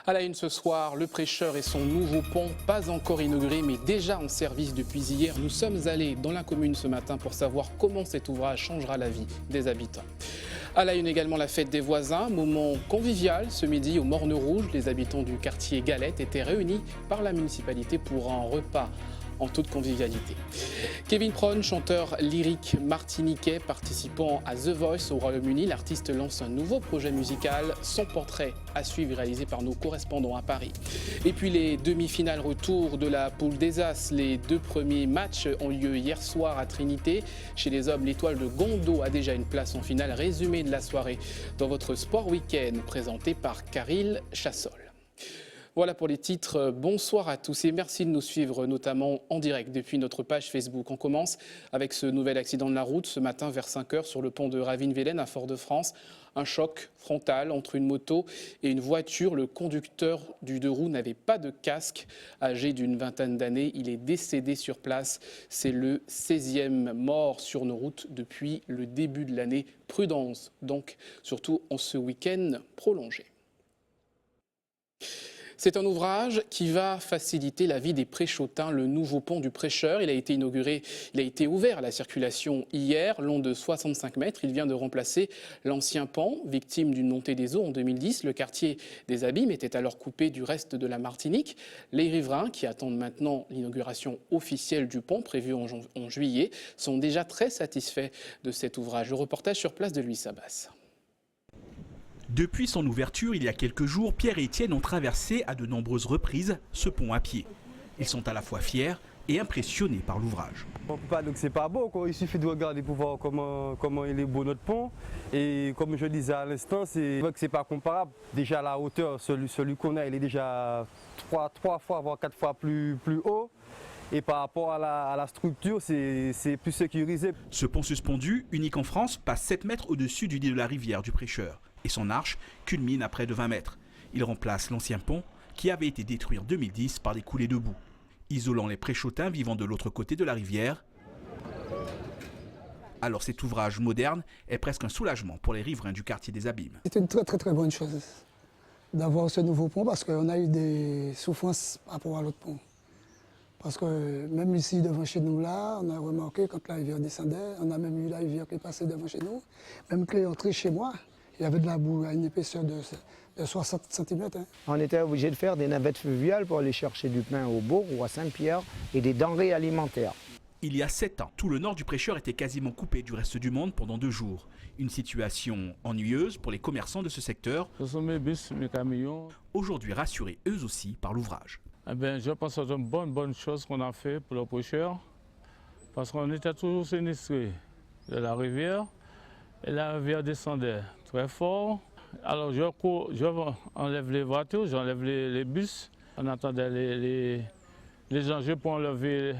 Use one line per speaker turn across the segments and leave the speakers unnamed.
À la une ce soir, le prêcheur et son nouveau pont, pas encore inauguré mais déjà en service depuis hier. Nous sommes allés dans la commune ce matin pour savoir comment cet ouvrage changera la vie des habitants. À la une également la fête des voisins, moment convivial ce midi au Morne Rouge. Les habitants du quartier Galette étaient réunis par la municipalité pour un repas en toute convivialité. Kevin Pron, chanteur lyrique martiniquais participant à The Voice au Royaume-Uni, l'artiste lance un nouveau projet musical, son portrait à suivre réalisé par nos correspondants à Paris. Et puis les demi-finales retour de la poule des As, les deux premiers matchs ont lieu hier soir à Trinité. Chez les hommes, l'étoile de Gondo a déjà une place en finale. Résumé de la soirée dans votre Sport Week-end présenté par Caril Chassol. Voilà pour les titres. Bonsoir à tous et merci de nous suivre, notamment en direct depuis notre page Facebook. On commence avec ce nouvel accident de la route ce matin vers 5 h sur le pont de Ravine-Vélène à Fort-de-France. Un choc frontal entre une moto et une voiture. Le conducteur du deux roues n'avait pas de casque. Âgé d'une vingtaine d'années, il est décédé sur place. C'est le 16e mort sur nos routes depuis le début de l'année. Prudence donc, surtout en ce week-end prolongé. C'est un ouvrage qui va faciliter la vie des Préchotins, le nouveau pont du Prêcheur. Il a été ouvert à la circulation hier, long de 65 mètres. Il vient de remplacer l'ancien pont, victime d'une montée des eaux en 2010. Le quartier des Abîmes était alors coupé du reste de la Martinique. Les riverains, qui attendent maintenant l'inauguration officielle du pont, prévue en juillet, sont déjà très satisfaits de cet ouvrage. Le reportage sur place de Louis Sabas.
Depuis son ouverture il y a quelques jours, Pierre et Étienne ont traversé à de nombreuses reprises ce pont à pied. Ils sont à la fois fiers et impressionnés par l'ouvrage.
On ne peut pas dire que c'est pas beau, quoi. Il suffit de regarder pour voir comment il est beau notre pont. Et comme je disais à l'instant, c'est vrai que c'est pas comparable. Déjà à la hauteur, celui qu'on a, il est déjà 3 fois, voire 4 fois plus haut. Et par rapport à la structure, c'est plus sécurisé.
Ce pont suspendu, unique en France, passe 7 mètres au-dessus du lit de la rivière du Prêcheur. Et son arche culmine à près de 20 mètres. Il remplace l'ancien pont qui avait été détruit en 2010 par des coulées de boue, isolant les Préchotins vivant de l'autre côté de la rivière. Alors cet ouvrage moderne est presque un soulagement pour les riverains du quartier des Abîmes.
C'est une très bonne chose d'avoir ce nouveau pont parce qu'on a eu des souffrances par rapport à l'autre pont. Parce que même ici devant chez nous là, on a remarqué quand la rivière descendait, on a même eu la rivière qui passait devant chez nous. Même quand l'entrée chez moi, il y avait de la boue à une épaisseur de 60 cm.
On était obligé de faire des navettes fluviales pour aller chercher du pain au Bourg ou à Saint-Pierre et des denrées alimentaires.
Il y a 7 ans, tout le nord du Prêcheur était quasiment coupé du reste du monde pendant 2 jours. Une situation ennuyeuse pour les commerçants de ce secteur.
Ce sont mes bus, mes camions.
Aujourd'hui rassurés eux aussi par l'ouvrage.
Eh bien, je pense que c'est une bonne chose qu'on a fait pour le Prêcheur. Parce qu'on était toujours sinistrés de la rivière. Et la rivière descendait très fort. Alors j'enlève les voitures, j'enlève les bus. On attendait les engins pour enlever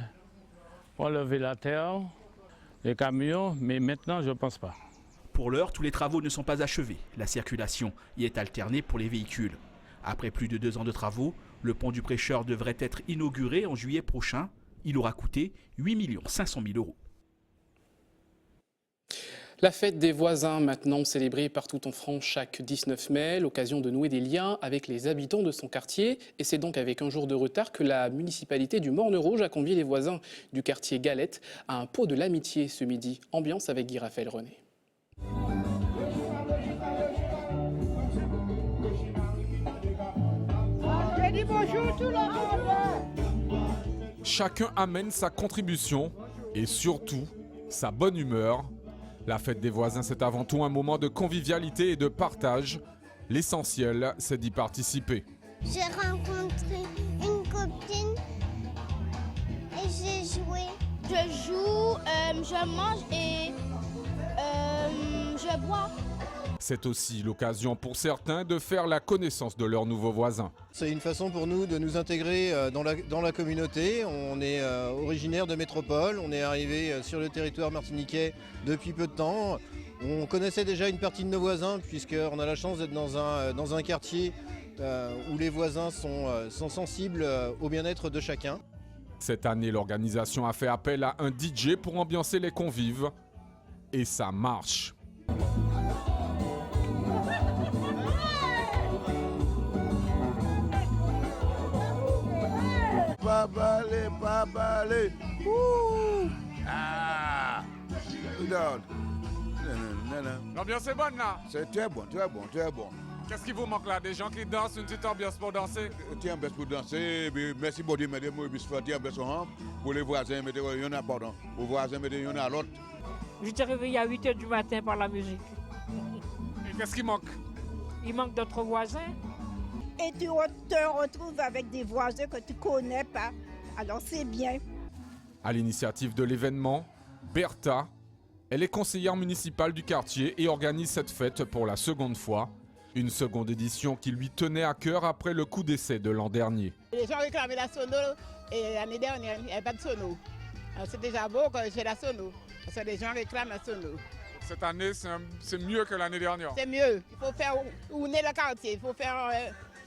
la terre, les camions, mais maintenant je ne pense pas.
Pour l'heure, tous les travaux ne sont pas achevés. La circulation y est alternée pour les véhicules. Après plus de 2 ans de travaux, le pont du Prêcheur devrait être inauguré en juillet prochain. Il aura coûté 8 500 000 €.
La fête des voisins, maintenant célébrée partout en France chaque 19 mai, l'occasion de nouer des liens avec les habitants de son quartier. Et c'est donc avec un jour de retard que la municipalité du Morne Rouge a convié les voisins du quartier Galette à un pot de l'amitié ce midi. Ambiance avec Guy Raphaël René.
Bonjour tout le monde.
Chacun amène sa contribution et surtout sa bonne humeur. La fête des voisins, c'est avant tout un moment de convivialité et de partage. L'essentiel, c'est d'y participer.
J'ai rencontré une copine et j'ai joué. Je joue, je mange et je bois.
C'est aussi l'occasion pour certains de faire la connaissance de leurs nouveaux voisins.
C'est une façon pour nous de nous intégrer dans la communauté. On est originaire de métropole, on est arrivé sur le territoire martiniquais depuis peu de temps. On connaissait déjà une partie de nos voisins puisqu'on a la chance d'être dans un quartier où les voisins sont sensibles au bien-être de chacun.
Cette année, l'organisation a fait appel à un DJ pour ambiancer les convives et ça marche.
pas balai. Ouh. Ah. Regarde.
L'ambiance est bonne là.
C'est très bon, très bon, très bon.
Qu'est-ce qui vous manque là? Des gens qui dansent, une petite ambiance pour danser?
Tiens, ambiance pour danser. Merci beaucoup de m'aider. Moi, je suis ambiance pour les voisins. Il y en a, pardon. Pour les voisins, il y en a l'autre.
Je t'ai réveillé à 8 h du matin par la musique.
Et qu'est-ce qui manque?
Il manque d'autres voisins.
Et tu te retrouves avec des voisins que tu ne connais pas. Alors c'est bien.
À l'initiative de l'événement, Bertha, elle est conseillère municipale du quartier et organise cette fête pour la seconde fois. Une seconde édition qui lui tenait à cœur après le coup d'essai de l'an dernier.
Les gens réclamaient la sono et l'année dernière, il n'y avait pas de sono. C'est déjà beau que j'ai la sono, parce que les gens réclament la sono.
Cette année, c'est mieux que l'année dernière.
C'est mieux. Il faut faire tourner le quartier. Il faut faire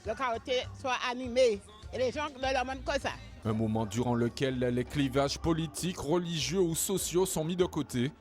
le quartier soit animé. Et les gens ne leur demandent que ça.
Un moment durant lequel les clivages politiques, religieux ou sociaux sont mis de côté.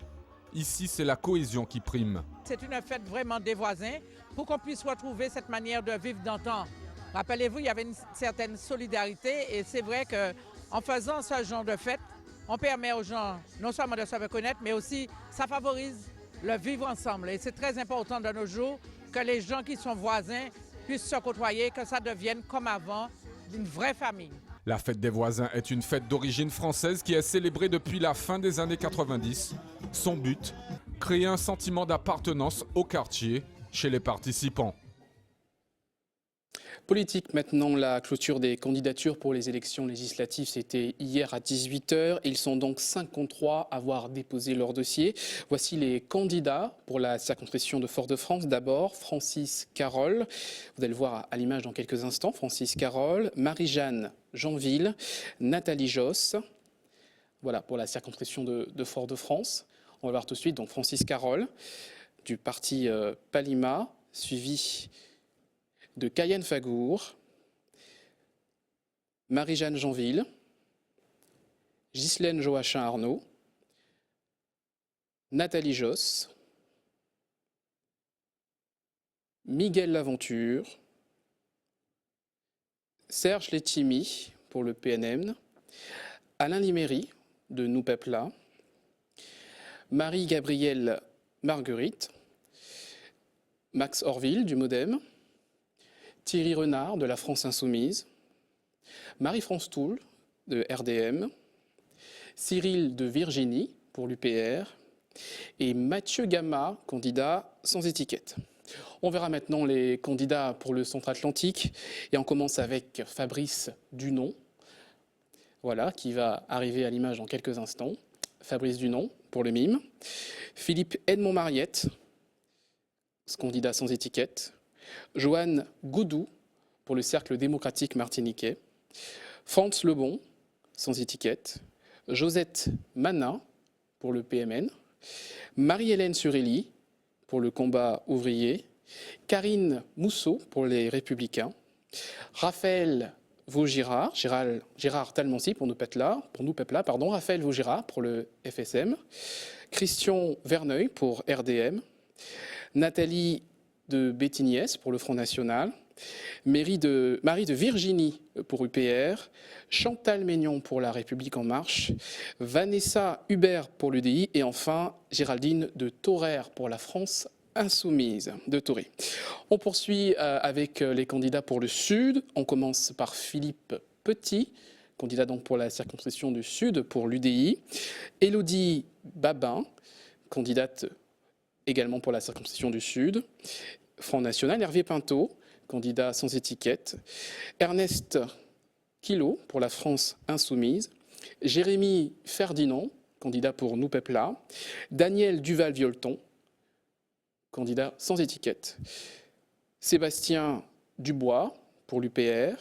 Ici, c'est la cohésion qui prime.
C'est une fête vraiment des voisins pour qu'on puisse retrouver cette manière de vivre d'antan. Rappelez-vous, il y avait une certaine solidarité et c'est vrai qu'en faisant ce genre de fête, on permet aux gens non seulement de se reconnaître, mais aussi ça favorise le vivre ensemble. Et c'est très important de nos jours que les gens qui sont voisins puissent se côtoyer, que ça devienne comme avant, une vraie famille.
La fête des voisins est une fête d'origine française qui est célébrée depuis la fin des années 90. Son but, créer un sentiment d'appartenance au quartier chez les participants.
Politique maintenant, la clôture des candidatures pour les élections législatives, c'était hier à 18 h. Ils sont donc 53 à avoir déposé leur dossier. Voici les candidats pour la circonscription de Fort-de-France. D'abord, Francis Carole. Vous allez le voir à l'image dans quelques instants. Francis Carole, Marie-Jeanne Janville, Nathalie Josse. Voilà pour la circonscription de Fort-de-France. On va voir tout de suite donc Francis Carole du parti Palima, suivi de Cayenne Fagour, Marie-Jeanne Janville, Ghislaine Joachim Arnaud, Nathalie Josse, Miguel Laventure, Serge Letimi pour le PNM, Alain Liméry de Nous Pepla, Marie-Gabrielle Marguerite, Max Orville du MoDem, Thierry Renard de la France Insoumise, Marie-France Toul de RDM, Cyril de Virginie pour l'UPR et Mathieu Gama, candidat sans étiquette. On verra maintenant les candidats pour le Centre-Atlantique et on commence avec Fabrice Dunon, voilà, qui va arriver à l'image dans quelques instants. Fabrice Dunon pour le MIM, Philippe Edmond-Mariette, candidat sans étiquette, Joanne Goudou pour le Cercle démocratique martiniquais, Franz Lebon, sans étiquette, Josette Mana pour le PMN, Marie-Hélène Surelli pour le combat ouvrier, Karine Mousseau pour les Républicains, Raphaël Vaugirard, Gérard Talmoncy pour nous Pepla, Raphaël Vaugirard pour le FSM, Christian Verneuil pour RDM, Nathalie de Bétignès pour le Front National, Marie de Virginie pour UPR, Chantal Maignan pour La République En Marche, Vanessa Hubert pour l'UDI et enfin Géraldine de Thorère pour la France Insoumise de Thoré. On poursuit avec les candidats pour le Sud. On commence par Philippe Petit, candidat donc pour la circonscription du Sud pour l'UDI, Élodie Babin, candidate également pour la circonscription du Sud, Front National, Hervé Pinto, candidat sans étiquette, Ernest Quilot pour la France Insoumise, Jérémy Ferdinand, candidat pour Nous Pepla, Daniel Duval-Violton, candidat sans étiquette, Sébastien Dubois pour l'UPR,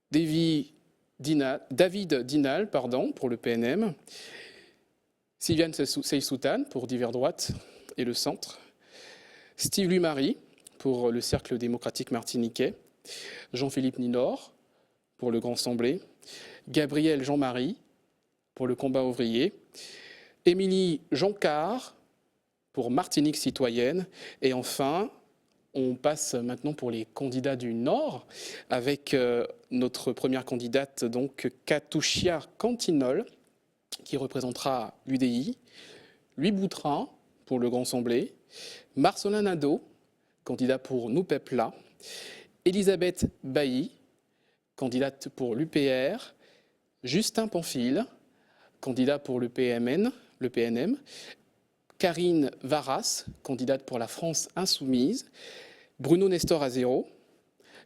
David Dinal pour le PNM, Sylviane Seysoutane pour Divers Droite et le Centre, Steve Louis-Marie pour le Cercle démocratique martiniquais, Jean-Philippe Ninor pour le Grand Semblé, Gabriel Jean-Marie pour le combat ouvrier, Émilie Joncard pour Martinique citoyenne et enfin On passe maintenant pour les candidats du Nord avec notre première candidate, donc Katouchia Cantinol, qui représentera l'UDI, Louis Boutrin pour le Grand Semblé, Marcelin Nadeau, candidat pour Nous Pepla, Elisabeth Bailly, candidate pour l'UPR, Justin Pamphile, candidat pour le PNM, Karine Varas, candidate pour la France Insoumise, Bruno Nestor Azero,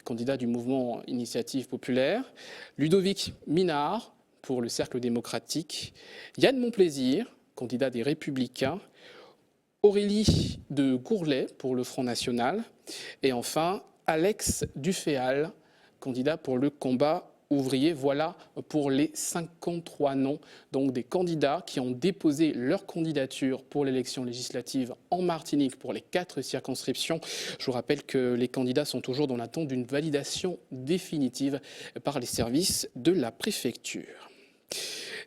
candidat du mouvement Initiative Populaire, Ludovic Minard pour le Cercle démocratique, Yann Monplaisir, candidat des Républicains, Aurélie de Gourlet pour le Front National et enfin Alex Duféal, candidat pour le combat ouvrier. Voilà pour les 53 noms donc des candidats qui ont déposé leur candidature pour l'élection législative en Martinique pour les 4 circonscriptions. Je vous rappelle que les candidats sont toujours dans l'attente d'une validation définitive par les services de la préfecture.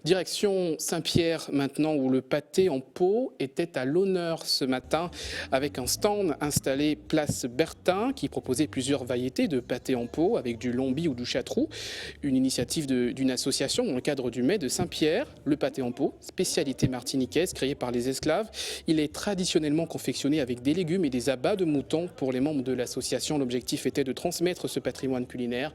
Direction Saint-Pierre maintenant, où le pâté en pot était à l'honneur ce matin avec un stand installé place Bertin qui proposait plusieurs variétés de pâté en pot avec du lombi ou du châteauroux. Une initiative d'une association dans le cadre du Mai de Saint-Pierre. Le pâté en pot, spécialité martiniquaise créée par les esclaves. Il est traditionnellement confectionné avec des légumes et des abats de mouton pour les membres de l'association. L'objectif était de transmettre ce patrimoine culinaire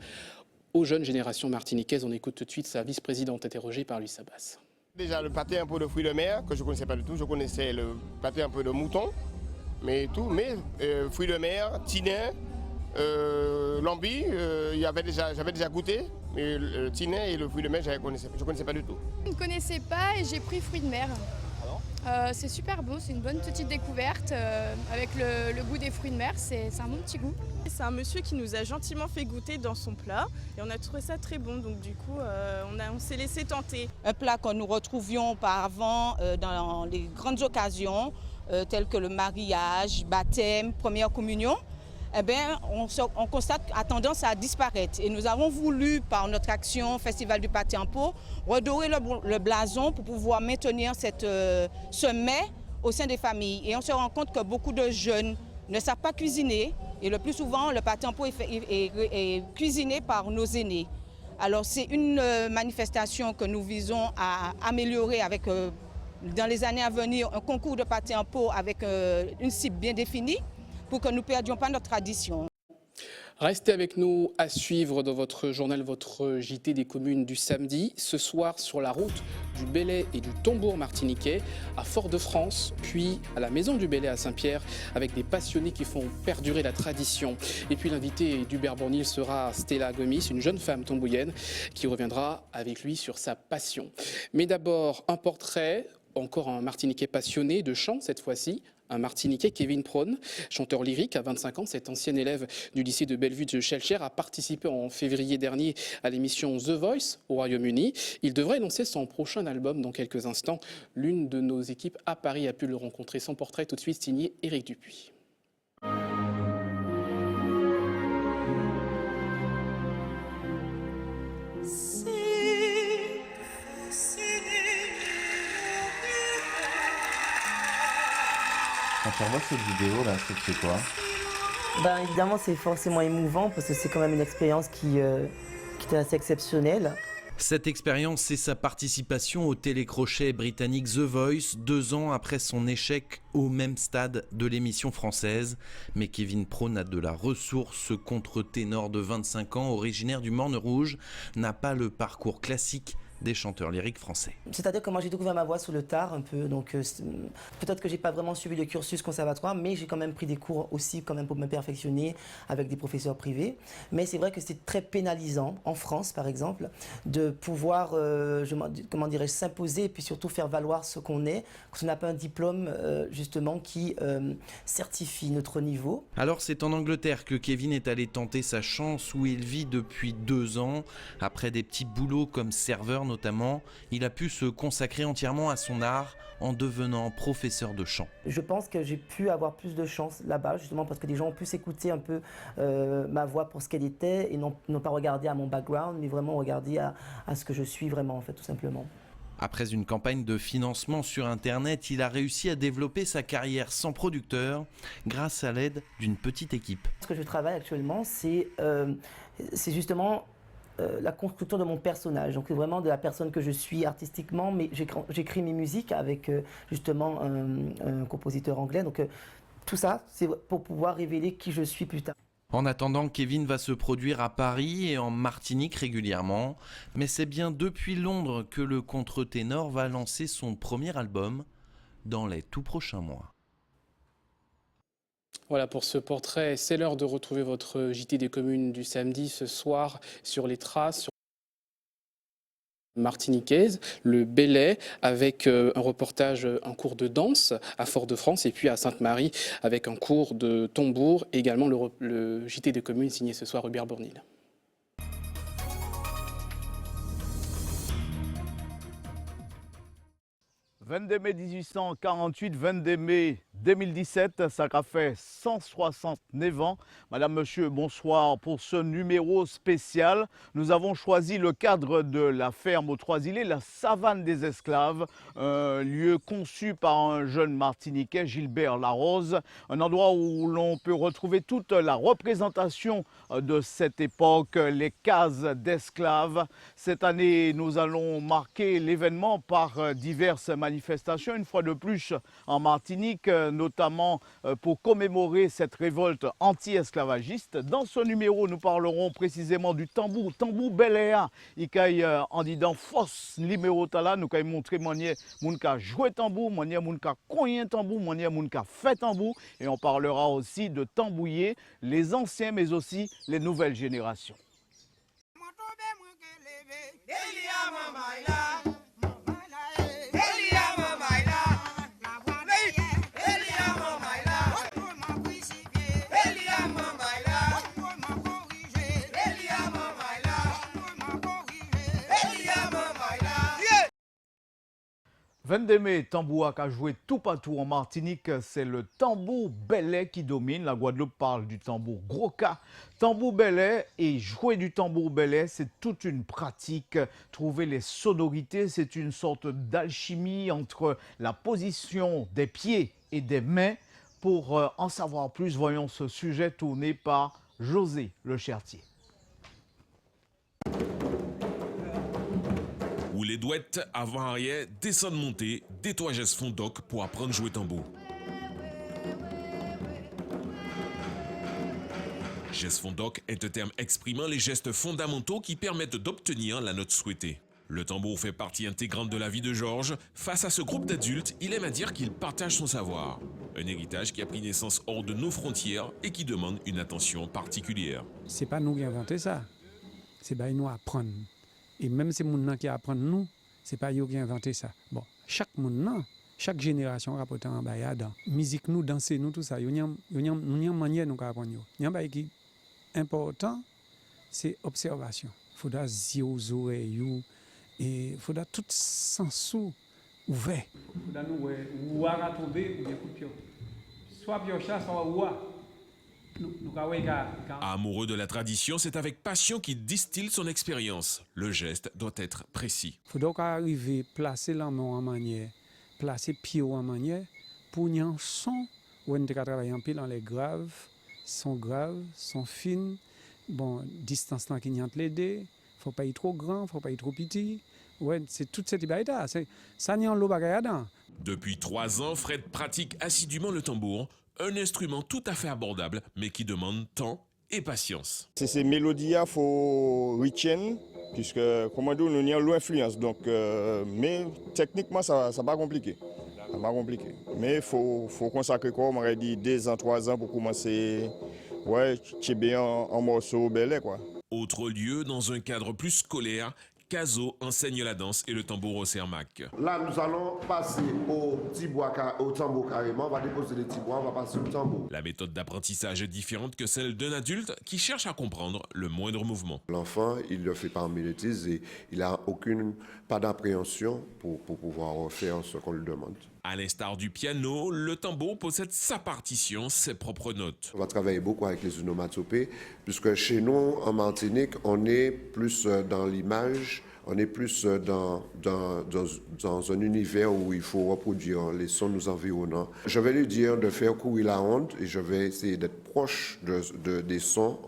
aux jeunes générations martiniquaises. On écoute tout de suite sa vice-présidente interrogée par Louis Sabas.
Déjà le pâté un peu de fruits de mer que je ne connaissais pas du tout. Je connaissais le pâté un peu de mouton, mais fruits de mer, tinin, lambi, j'avais déjà goûté, mais le tinin et le fruit de mer je ne connaissais pas du tout.
Je ne connaissais pas et j'ai pris fruits de mer. C'est super beau, c'est une bonne petite découverte avec le goût des fruits de mer, c'est un bon petit goût.
C'est un monsieur qui nous a gentiment fait goûter dans son plat et on a trouvé ça très bon, donc du coup on s'est laissé tenter.
Un plat que nous retrouvions auparavant dans les grandes occasions telles que le mariage, baptême, première communion. Eh bien, on constate a tendance à disparaître. Et nous avons voulu, par notre action Festival du pâté en pot, redorer le blason pour pouvoir maintenir ce mets au sein des familles. Et on se rend compte que beaucoup de jeunes ne savent pas cuisiner. Et le plus souvent, le pâté en pot est cuisiné par nos aînés. Alors c'est une manifestation que nous visons à améliorer avec, dans les années à venir, un concours de pâté en pot avec une cible bien définie, pour que nous ne perdions pas notre tradition.
Restez avec nous à suivre dans votre journal, votre JT des communes du samedi. Ce soir, sur la route du Belley et du Tombour martiniquais, à Fort-de-France, puis à la Maison du Belley à Saint-Pierre, avec des passionnés qui font perdurer la tradition. Et puis l'invité d'Hubert Bournil sera Stella Gomis, une jeune femme tombouienne, qui reviendra avec lui sur sa passion. Mais d'abord, un portrait, encore un martiniquais passionné de chant cette fois-ci. Un Martiniquais, Kevin Prone, chanteur lyrique à 25 ans, cet ancien élève du lycée de Bellevue de Schellcher, a participé en février dernier à l'émission The Voice au Royaume-Uni. Il devrait lancer son prochain album dans quelques instants. L'une de nos équipes à Paris a pu le rencontrer. Son portrait tout de suite signé Éric Dupuis.
Quand tu revois cette vidéo là, c'est quoi?
Ben, évidemment, c'est forcément émouvant parce que c'est quand même une expérience qui était assez exceptionnelle.
Cette expérience, c'est sa participation au télécrochet britannique The Voice, 2 ans après son échec au même stade de l'émission française. Mais Kevin Prone a de la ressource. Ce contre-ténor de 25 ans, originaire du Morne Rouge, n'a pas le parcours classique des chanteurs lyriques français.
C'est-à-dire que moi j'ai découvert ma voix sur le tard un peu, donc peut-être que j'ai pas vraiment suivi le cursus conservatoire, mais j'ai quand même pris des cours aussi quand même pour me perfectionner avec des professeurs privés. Mais c'est vrai que c'est très pénalisant en France par exemple de pouvoir, comment dirais-je, s'imposer et puis surtout faire valoir ce qu'on est, quand on n'a pas un diplôme justement qui certifie notre niveau.
Alors c'est en Angleterre que Kevin est allé tenter sa chance, où il vit depuis 2 ans. Après des petits boulots comme serveur notamment, il a pu se consacrer entièrement à son art en devenant professeur de chant.
Je pense que j'ai pu avoir plus de chance là-bas, justement parce que les gens ont pu s'écouter un peu ma voix pour ce qu'elle était et non pas regarder à mon background, mais vraiment regarder à ce que je suis vraiment, en fait, tout simplement.
Après une campagne de financement sur Internet, il a réussi à développer sa carrière sans producteur grâce à l'aide d'une petite équipe.
Ce que je travaille actuellement, c'est justement la construction de mon personnage. Donc c'est vraiment de la personne que je suis artistiquement, mais j'écris mes musiques avec justement un compositeur anglais. Donc tout ça, c'est pour pouvoir révéler qui je suis plus tard.
En attendant, Kevin va se produire à Paris et en Martinique régulièrement. Mais c'est bien depuis Londres que le contre-ténor va lancer son premier album dans les tout prochains mois.
Voilà pour ce portrait. C'est l'heure de retrouver votre JT des communes du samedi ce soir sur les traces martiniquaise, le Belley, avec un reportage, un cours de danse à Fort-de-France et puis à Sainte-Marie avec un cours de tambour, également le JT des communes signé ce soir Hubert Bournil.
« 22 mai 1848, 22 mai 2017, ça a fait 169 ans. Madame, monsieur, bonsoir. Pour ce numéro spécial, nous avons choisi le cadre de la ferme aux Trois-Îlets, la savane des esclaves, un lieu conçu par un jeune Martiniquais, Gilbert Larose, un endroit où l'on peut retrouver toute la représentation de cette époque, les cases d'esclaves. Cette année, nous allons marquer l'événement par diverses manifestations, une fois de plus en Martinique, notamment pour commémorer cette révolte anti-esclavagiste. Dans ce numéro, nous parlerons précisément du tambour Belley. Il y a en disant force numéro tala, nous allons montrer manière moun ka jouer tambour, manière moun ka cogner tambour, manière moun ka fait tambour, et on parlera aussi de tambouiller les anciens mais aussi les nouvelles générations. « 22 mai, tambour a joué tout partout en Martinique, c'est le tambour Belley qui domine. La Guadeloupe parle du tambour gros cas. Tambour Belley et jouer du tambour Belley, c'est toute une pratique. Trouver les sonorités, c'est une sorte d'alchimie entre la position des pieds et des mains. Pour en savoir plus, voyons ce sujet tourné par José Le Chertier.
Ou les douettes, avant-arrière, descendre-monter, des toits gestes fond doc pour apprendre à jouer tambour. Geste fond doc est un terme exprimant les gestes fondamentaux qui permettent d'obtenir la note souhaitée. Le tambour fait partie intégrante de la vie de Georges. Face à ce groupe d'adultes, il aime à dire qu'il partage son savoir. Un héritage qui a pris naissance hors de nos frontières et qui demande une attention particulière.
C'est pas nous qui avons inventé ça, c'est pas nous apprendre. Et même ces gens qui apprennent nous, c'est pas eux qui ont inventé ça. Bon, chaque monde, chaque génération rapporte en bayade. Musique nous, danser nous, tout ça. Nous avons une manière nous apprendre. Il y a un bail qui est important, c'est observation. Il faudra yeux aux oreilles et il faudra tout sens ouvert. Il faudra nous ouara tomber ou des coups de pied. Soit piocha, soit ouara.
Amoureux de la tradition, c'est avec passion qu'il distille son expérience. Le geste doit être précis.
Il faut donc arriver à placer la main en manière, placer le pied en manière, pour y avoir un son. On travaille en pile dans les graves, sont fines. Bon, distance qui n'y entre les deux. Il ne faut pas être trop grand, il ne faut pas être trop petit. Ouais, c'est toute cette idée-là. Ça n'y a l'eau dedans.
Depuis 3 ans, Fred pratique assidûment le tambour. Un instrument tout à fait abordable, mais qui demande temps et patience.
Ces mélodies, il faut retenir, puisque, comment dire, nous avons l'influence. Donc, mais techniquement, ça va pas compliqué. Ça va compliqué. Mais il faut consacrer, comme on aurait dit, 2 ans, 3 ans pour commencer. Ouais, c'est bien en morceau Belley, quoi.
Autre lieu, dans un cadre plus scolaire, Caso enseigne la danse et le tambour au Cermac.
Là, nous allons passer au tambour carrément. On va déposer les petits bois, on va passer au tambour.
La méthode d'apprentissage est différente que celle d'un adulte qui cherche à comprendre le moindre mouvement.
L'enfant, il le fait par mimétisme et il n'a pas d'appréhension pour pouvoir faire ce qu'on lui demande.
À l'instar du piano, le tambour possède sa partition, ses propres notes.
On va travailler beaucoup avec les onomatopées, puisque chez nous, en Martinique, on est plus dans l'image, On est plus dans un univers où il faut reproduire les sons nous environnants. Je vais lui dire de faire courir la onde et je vais essayer d'être proche des sons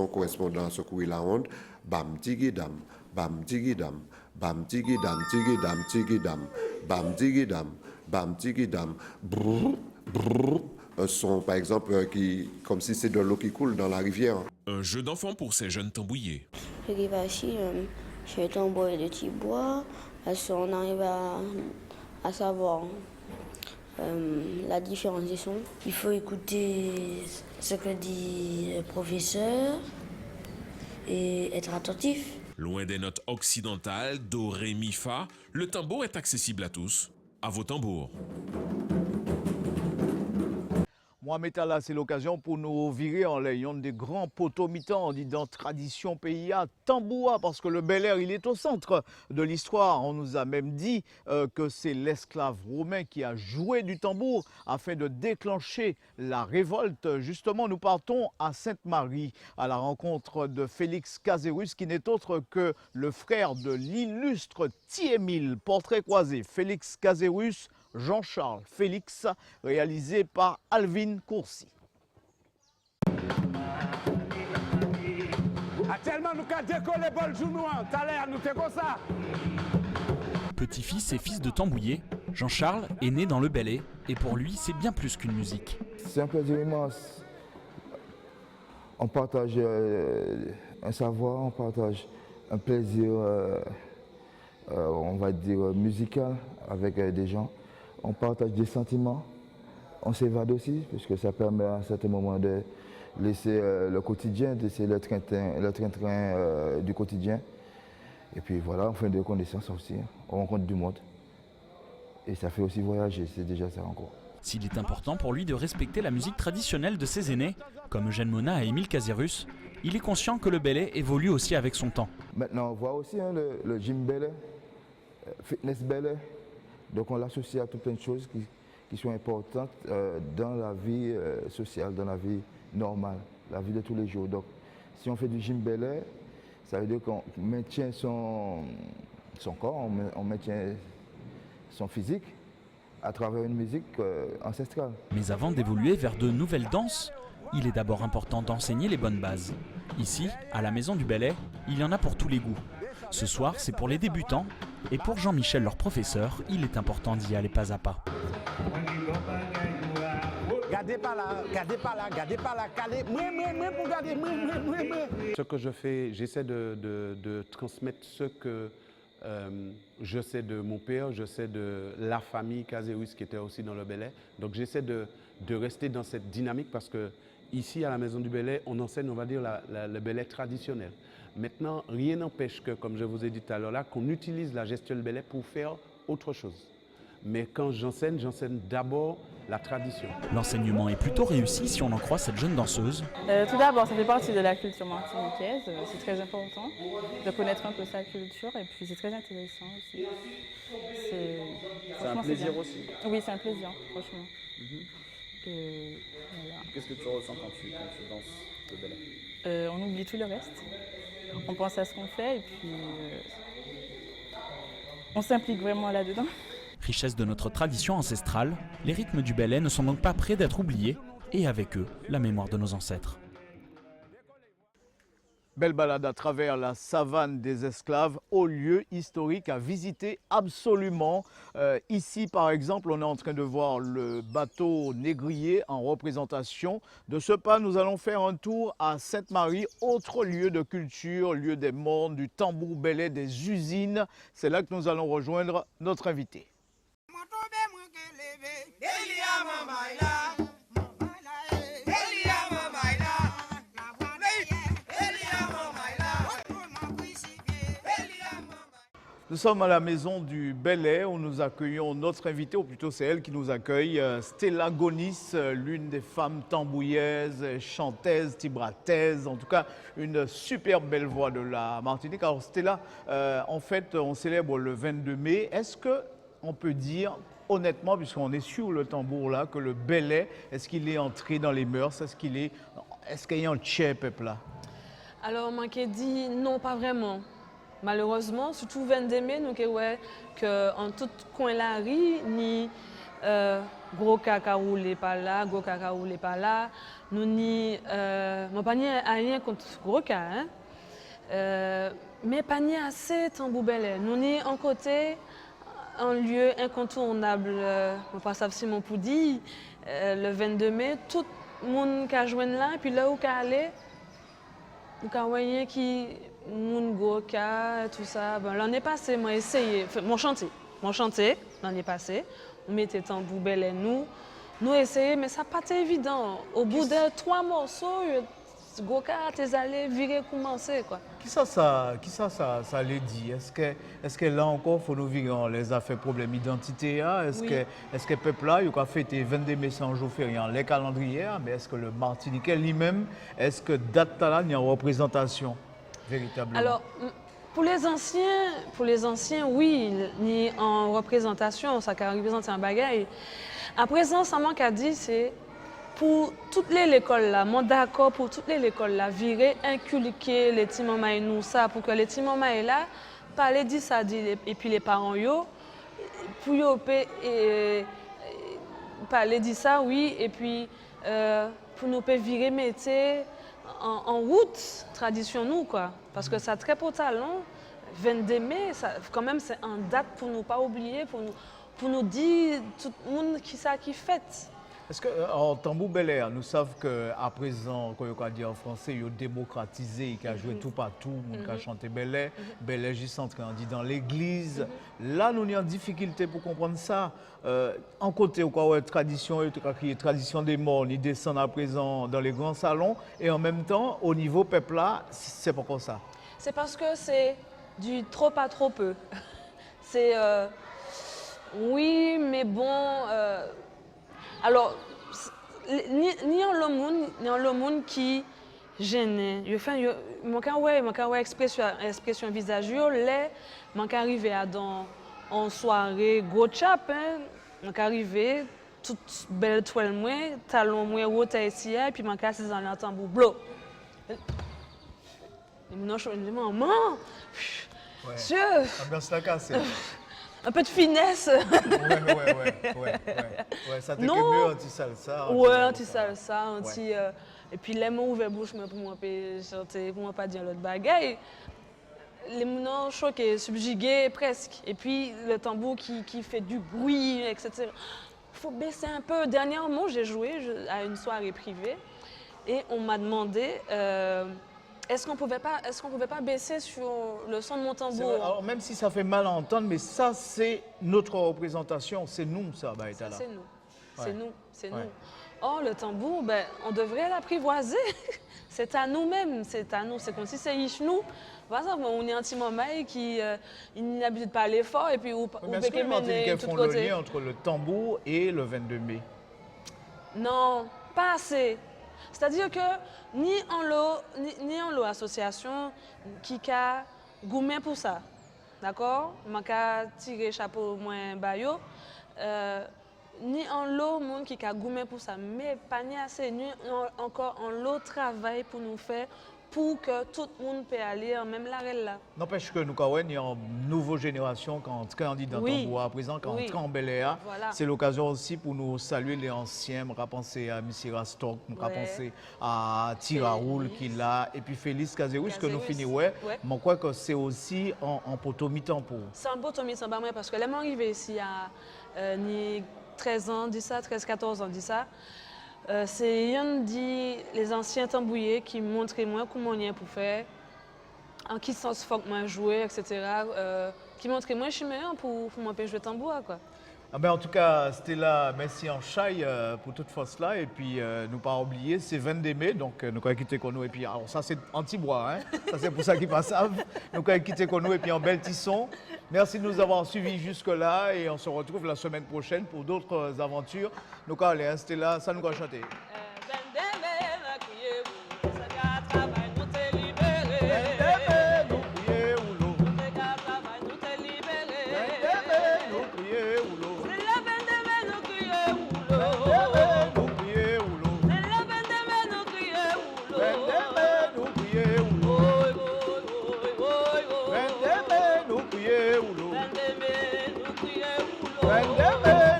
correspondant à ce courir la onde. Bam, tigi dam, bam, tigi dam, bam, tigi dam, tigi dam, tigi dam, bam, tigi dam, bam, tigi dam, brrr, brrr. Un son, par exemple, comme si c'est de l'eau qui coule dans la rivière.
Un jeu d'enfant pour ces jeunes tambouillés.
J'arrive ici, je vais tambouiller de petits bois, parce qu'on arrive à savoir la différence des sons. Il faut écouter ce que dit le professeur et être attentif.
Loin des notes occidentales, do, ré, mi, fa, le tambour est accessible à tous. À vos tambours.
Mohamed Allah, c'est l'occasion pour nous virer en l'ayant des grands poteaux mitans, on dit dans tradition pays à Tamboua, parce que le Bel Air, il est au centre de l'histoire. On nous a même dit que c'est l'esclave romain qui a joué du tambour afin de déclencher la révolte. Justement, nous partons à Sainte-Marie, à la rencontre de Félix Caserus, qui n'est autre que le frère de l'illustre Thiémile. Portrait croisé, Félix Caserus, Jean-Charles Félix, réalisé par Alvin Courcy.
Actuellement, nous avons décollé le genou, tout à l'heure, nous sommes comme ça.
Petit-fils et fils de Tambouillé, Jean-Charles est né dans le Bel-Air et pour lui, c'est bien plus qu'une musique.
C'est un plaisir immense. On partage un savoir, on partage un plaisir, on va dire, musical avec des gens. On partage des sentiments, on s'évade aussi, puisque ça permet à un certain moment de laisser le quotidien, de laisser le train-train du quotidien. Et puis voilà, on fait des connaissances aussi, on rencontre du monde. Et ça fait aussi voyager, c'est déjà ça encore.
S'il est important pour lui de respecter la musique traditionnelle de ses aînés, comme Eugène Mona et Émile Caserus, il est conscient que le Bel-Air évolue aussi avec son temps.
Maintenant, on voit aussi le gym Bel-Air, fitness Bel-Air. Donc on l'associe à tout plein de choses qui sont importantes dans la vie sociale, dans la vie normale, la vie de tous les jours. Donc si on fait du gym Bel-Air, ça veut dire qu'on maintient son corps, on maintient son physique à travers une musique ancestrale.
Mais avant d'évoluer vers de nouvelles danses, il est d'abord important d'enseigner les bonnes bases. Ici, à la Maison du Bel-Air, il y en a pour tous les goûts. Ce soir, c'est pour les débutants. Et pour Jean-Michel, leur professeur, il est important d'y aller pas à pas.
Gardez pas là, gardez pas là, gardez pas là, calez. Pour garder, Ce que je fais, j'essaie de transmettre ce que je sais de mon père, je sais de la famille Caserus qui était aussi dans le Bel-Air. Donc j'essaie de rester dans cette dynamique parce que ici, à la Maison du Bel-Air, on enseigne, on va dire, le Bel-Air traditionnel. Maintenant, rien n'empêche que, comme je vous ai dit tout à l'heure là, qu'on utilise la gestuelle Bel-Air pour faire autre chose. Mais quand j'enseigne d'abord la tradition.
L'enseignement est plutôt réussi si on en croit cette jeune danseuse.
Tout d'abord, ça fait partie de la culture martiniquaise. C'est très important de connaître un peu sa culture et puis c'est très intéressant aussi.
C'est un plaisir aussi.
Oui, c'est un plaisir, franchement.
Voilà. Qu'est-ce que tu ressens quand tu danses le Bel-Air?
On oublie tout le reste. On pense à ce qu'on fait et puis on s'implique vraiment là-dedans.
Richesse de notre tradition ancestrale, les rythmes du Bel-Air ne sont donc pas prêts d'être oubliés et avec eux, la mémoire de nos ancêtres.
Belle balade à travers la savane des esclaves, au lieu historique à visiter absolument. Ici, par exemple, on est en train de voir le bateau négrier en représentation. De ce pas, nous allons faire un tour à Sainte-Marie, autre lieu de culture, lieu des mornes, du tambour Bel-Air, des usines. C'est là que nous allons rejoindre notre invité. Nous sommes à la Maison du Bel-Air où nous accueillons notre invitée, ou plutôt c'est elle qui nous accueille, Stella Gonis, l'une des femmes tambouillaises, chantaises, tibrataises, en tout cas une super belle voix de la Martinique. Alors Stella, en fait on célèbre le 22 mai, est-ce qu'on peut dire honnêtement, puisqu'on est sur le tambour là, que le Bel-Air, est-ce qu'il est entré dans les mœurs, est-ce qu'il y a un tchè peuple là?
Alors, moi qui dit non, pas vraiment.
Malheureusement, surtout 22 mai, nous voyons qu'en tout coin de la rue, ni gros caca roulé par là, gros caca roulé par là, nous ni pas rien contre gros cas, hein? Mais pas ni assez Tambou Bel-Air. Nous ni en côté un lieu incontournable, on passe à Simon Poudi, le 22 mai, tout le monde qui a joué là, et puis là où il allé, vous voyez qui mon gros cas, tout ça. Ben, l'année passée, moi essayé, mon chantier, l'année passée, on mettait Tambou Bel-Air, nous essayé, mais ça n'a pas été évident. Au bout de 3 morceaux, gros cas, t'es allé virer commencer quoi.
Qui ça allait dire? Est-ce que là encore, faut nous virer les affaires problèmes d'identité? Est-ce que le peuple là, il a fêté 22 mai sans jour férié, les calendriers, mais est-ce que le Martiniquais lui-même, est-ce que date là, il y a une représentation véritablement?
Alors, pour les anciens, oui, ni en représentation, ça qui représente un bagage. À présent, ça manque à dire, c'est pour toutes les écoles là, moi d'accord pour toutes les écoles là, virer, inculquer les petits mamans et nous ça, pour que les petits mamans et là, parler de ça, et puis les parents yo, pour yo parler de ça, oui, et puis pour nous virer métier en route, tradition nous quoi, parce que ça très important, 22 mai, ça, quand même c'est en date pour nous pas oublier, pour nous dire tout le monde qui ça qui fête.
Est-ce que en Tambou Bel-Air, nous savons qu'à présent, quand on dit en français, il a démocratisé, il a joué tout partout, il a chanté Bel-Air, Bel-Air juste entré dans l'église. Là, nous sommes en difficulté pour comprendre ça. En côté, quoi, tradition, tradition des morts, ils descendent à présent dans les grands salons, et en même temps, au niveau peuple là, c'est pas comme ça.
C'est parce que c'est du trop à trop peu. C'est oui, mais bon. Alors, ni en le monde qui gêne. Je fais ouais expression visage là, man arrivé à dans en soirée gros chap hein, man arrivé toute belle toile moi, talon moi haute ici et puis man casse dans le tambour blo. Et maintenant je me dis maman. Monsieur.
Ambiance la casse.
Un peu de finesse.
Ouais, ça te mieux anti-salsa.
Ouais, anti-salsa, anti... Et puis les mots ouverts bouche pour moi chanter, pour moi pas dire l'autre bagaille. Les mots choqués, subjugués presque. Et puis le tambour qui fait du bruit, etc. Il faut baisser un peu. Dernièrement, j'ai joué à une soirée privée et on m'a demandé... Est-ce qu'on pouvait pas baisser sur le son de mon tambour?
Alors même si ça fait mal à entendre, mais ça c'est notre représentation, c'est nous ça, Baïtala.
C'est nous, c'est nous. Or le tambour, ben, on devrait l'apprivoiser. C'est à nous-mêmes, c'est à nous. C'est comme si c'est nous. Par exemple, on est un petit moment qui n'a l'habitude de parler fort et puis ou
est-ce que les Martiniquais font le lien entre le tambour et le 22 mai?
Non, pas assez. C'est-à-dire que ni en l'eau association qui a gourmet pour ça, d'accord? Manka tirer chapeau moins bayo, ni en l'eau monde qui a gourmet pour ça, mais pas ni assez, ni encore en l'eau travail pour nous faire pour que tout le monde puisse aller en même l'arrêt là.
N'empêche que nous avons une nouvelle génération quand on dit dans Tambour à présent, quand on entre en Bel-Air, c'est l'occasion aussi pour nous saluer les anciens. On va penser à M. Rastok, on va penser à Tiraoul qui l'a, et puis Félix Kazéus que nous finissons. Mais je crois que c'est aussi en potomitan pour.
C'est en potomitan, parce que là, je suis arrivé ici à 13 ans, 13-14 ans, dit ça. C'est un dit les anciens tambouillés qui montraient moi comment on y est pour faire, en qui sens faut que moi jouer, etc. Qui montraient moi je suis meilleur pour m'empêcher jouer tambour quoi.
Ah ben en tout cas, c'était là, merci en chai pour toute force là. Et puis, nous pas oublier, c'est 22 mai, donc nous allons quitter nous. Et puis, alors ça c'est anti-bois, hein? Ça c'est pour ça qu'ils passent. Nous allons quitter nous et puis en bel tisson. Merci de nous avoir suivis jusque-là et on se retrouve la semaine prochaine pour d'autres aventures. Nous allons aller, c'était là, ça nous va chanter.
Vende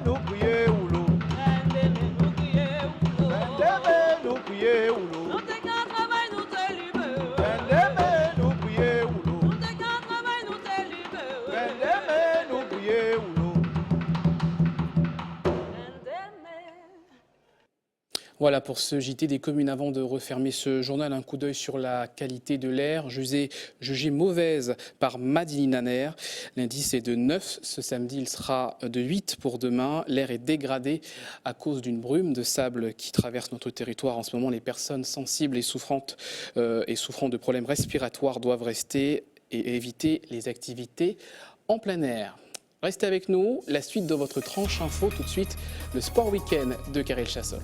nous crier oulou. Nous crier oulou.
Nous t'es qu'un travail, nous t'es libre.
Nous crier oulou.
Nous t'es qu'un travail, nous t'es libre.
Nous crier oulou.
Voilà pour ce JT des communes. Avant de refermer ce journal, un coup d'œil sur la qualité de l'air, jugée mauvaise par Madeleine Naner. L'indice est de 9. Ce samedi, il sera de 8 pour demain. L'air est dégradé à cause d'une brume de sable qui traverse notre territoire. En ce moment, les personnes sensibles et souffrant de problèmes respiratoires doivent rester et éviter les activités en plein air. Restez avec nous. La suite de votre tranche info, tout de suite, le Sport Week-end de Karel Chassol.